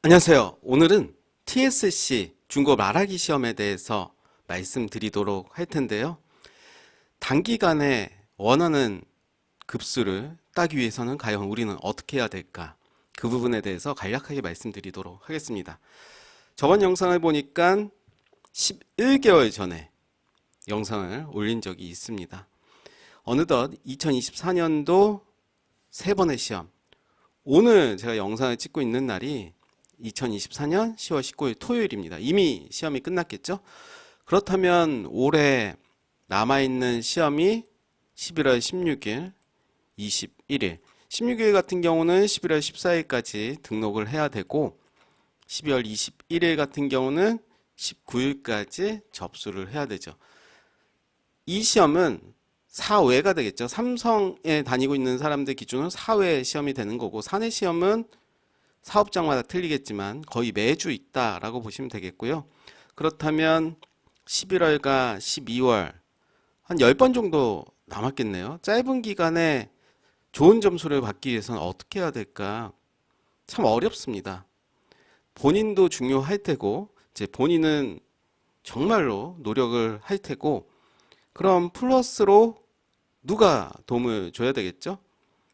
안녕하세요. 오늘은 TSC 중고 말하기 시험에 대해서 말씀드리도록 할 텐데요. 단기간에 원하는 급수를 따기 위해서는 과연 우리는 어떻게 해야 될까? 그 부분에 대해서 간략하게 말씀드리도록 하겠습니다. 저번 영상을 보니까 11개월 전에 영상을 올린 적이 있습니다. 어느덧 2024년도 세 번의 시험. 오늘 제가 영상을 찍고 있는 날이 2024년 10월 19일 토요일입니다. 이미 시험이 끝났겠죠? 그렇다면 올해 남아있는 시험이 11월 16일, 21일. 16일 같은 경우는 11월 14일까지 등록을 해야 되고 12월 21일 같은 경우는 19일까지 접수를 해야 되죠. 이 시험은 4회가 되겠죠. 삼성에 다니고 있는 사람들 기준으로 4회 시험이 되는 거고 사내 시험은 사업장마다 틀리겠지만 거의 매주 있다라고 보시면 되겠고요. 그렇다면 11월과 12월 한 10번 정도 남았겠네요. 짧은 기간에 좋은 점수를 받기 위해서는 어떻게 해야 될까? 참 어렵습니다. 본인도 중요할 테고 이제 본인은 정말로 노력을 할 테고 그럼 플러스로 누가 도움을 줘야 되겠죠?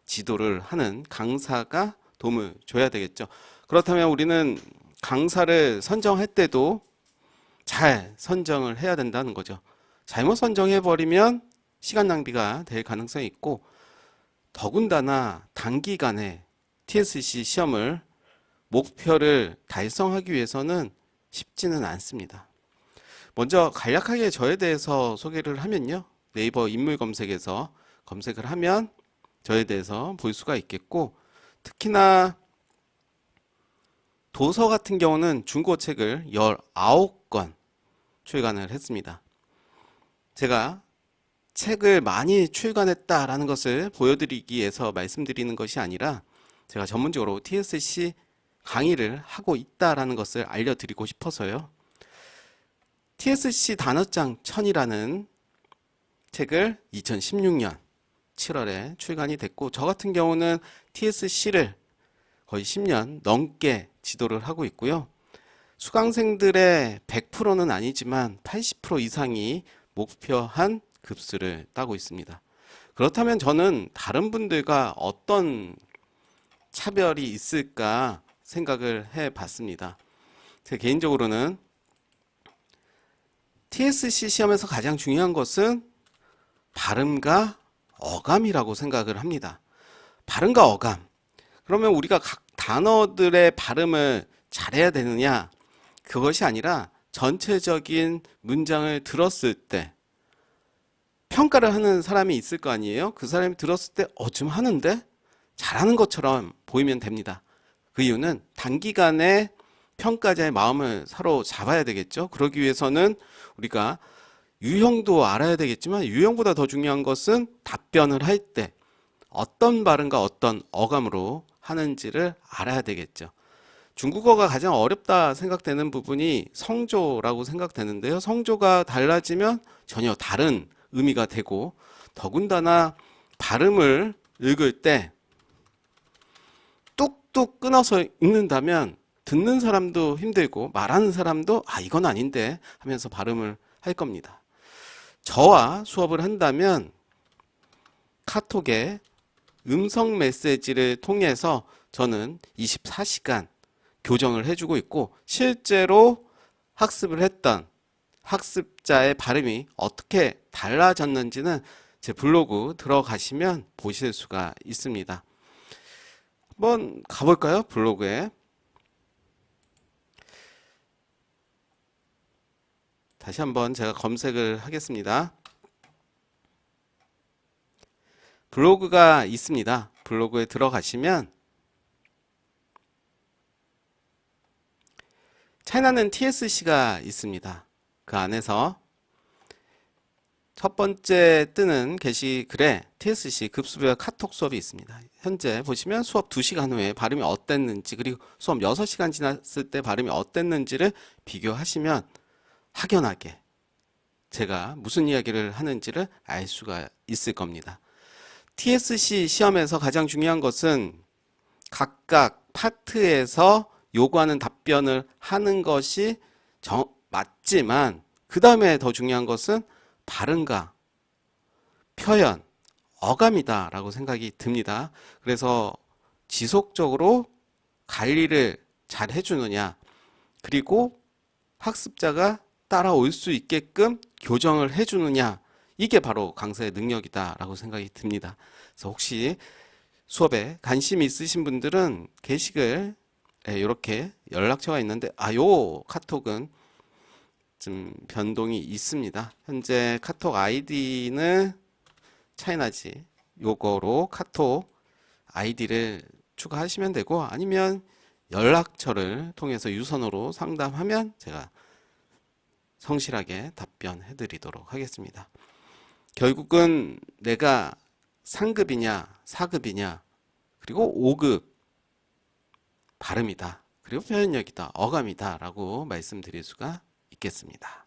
지도를 하는 강사가 도움을 줘야 되겠죠. 그렇다면 우리는 강사를 선정할 때도 잘 선정을 해야 된다는 거죠. 잘못 선정해버리면 시간 낭비가 될 가능성이 있고 더군다나 단기간에 TSC 시험을 목표를 달성하기 위해서는 쉽지는 않습니다. 먼저 간략하게 저에 대해서 소개를 하면요. 네이버 인물 검색에서 검색을 하면 저에 대해서 볼 수가 있겠고 특히나 도서 같은 경우는 중고책을 19권 출간을 했습니다. 제가 책을 많이 출간했다라는 것을 보여드리기 위해서 말씀드리는 것이 아니라 제가 전문적으로 TSC 강의를 하고 있다라는 것을 알려드리고 싶어서요. TSC 단어장 1000이라는 책을 2016년 7월에 출간이 됐고 저 같은 경우는 TSC를 거의 10년 넘게 지도를 하고 있고요. 수강생들의 100%는 아니지만 80% 이상이 목표한 급수를 따고 있습니다. 그렇다면 저는 다른 분들과 어떤 차별이 있을까 생각을 해 봤습니다. 제 개인적으로는 TSC 시험에서 가장 중요한 것은 발음과 어감이라고 생각을 합니다. 발음과 어감. 그러면 우리가 각 단어들의 발음을 잘해야 되느냐? 그것이 아니라 전체적인 문장을 들었을 때 평가를 하는 사람이 있을 거 아니에요? 그 사람이 들었을 때 좀 하는데? 잘하는 것처럼 보이면 됩니다. 그 이유는 단기간에 평가자의 마음을 사로잡아야 되겠죠. 그러기 위해서는 우리가 유형도 알아야 되겠지만 유형보다 더 중요한 것은 답변을 할 때 어떤 발음과 어떤 어감으로 하는지를 알아야 되겠죠. 중국어가 가장 어렵다 생각되는 부분이 성조라고 생각되는데요. 성조가 달라지면 전혀 다른 의미가 되고 더군다나 발음을 읽을 때 뚝뚝 끊어서 읽는다면 듣는 사람도 힘들고 말하는 사람도 이건 아닌데 하면서 발음을 할 겁니다. 저와 수업을 한다면 카톡에 음성 메시지를 통해서 저는 24시간 교정을 해주고 있고 실제로 학습을 했던 학습자의 발음이 어떻게 달라졌는지는 제 블로그 들어가시면 보실 수가 있습니다. 한번 가볼까요? 블로그에. 다시 한번 제가 검색을 하겠습니다. 블로그가 있습니다. 블로그에 들어가시면 차이나는 TSC가 있습니다. 그 안에서 첫 번째 뜨는 게시글에 TSC 급수별 카톡 수업이 있습니다. 현재 보시면 수업 2시간 후에 발음이 어땠는지 그리고 수업 6시간 지났을 때 발음이 어땠는지를 비교하시면 확연하게 제가 무슨 이야기를 하는지를 알 수가 있을 겁니다. TSC 시험에서 가장 중요한 것은 각각 파트에서 요구하는 답변을 하는 것이 맞지만 그 다음에 더 중요한 것은 발음과 표현, 어감이다라고 생각이 듭니다. 그래서 지속적으로 관리를 잘 해주느냐, 그리고 학습자가 따라올 수 있게끔 교정을 해주느냐, 이게 바로 강사의 능력이다라고 생각이 듭니다. 그래서 혹시 수업에 관심 있으신 분들은 게시글 이렇게 연락처가 있는데 요 카톡은 좀 변동이 있습니다. 현재 카톡 아이디는 차이나지 요거로 카톡 아이디를 추가하시면 되고, 아니면 연락처를 통해서 유선으로 상담하면 제가 성실하게 답변해 드리도록 하겠습니다. 결국은 내가 상급이냐, 4급이냐, 그리고 5급 발음이다, 그리고 표현력이다, 어감이다 라고 말씀드릴 수가 있겠습니다.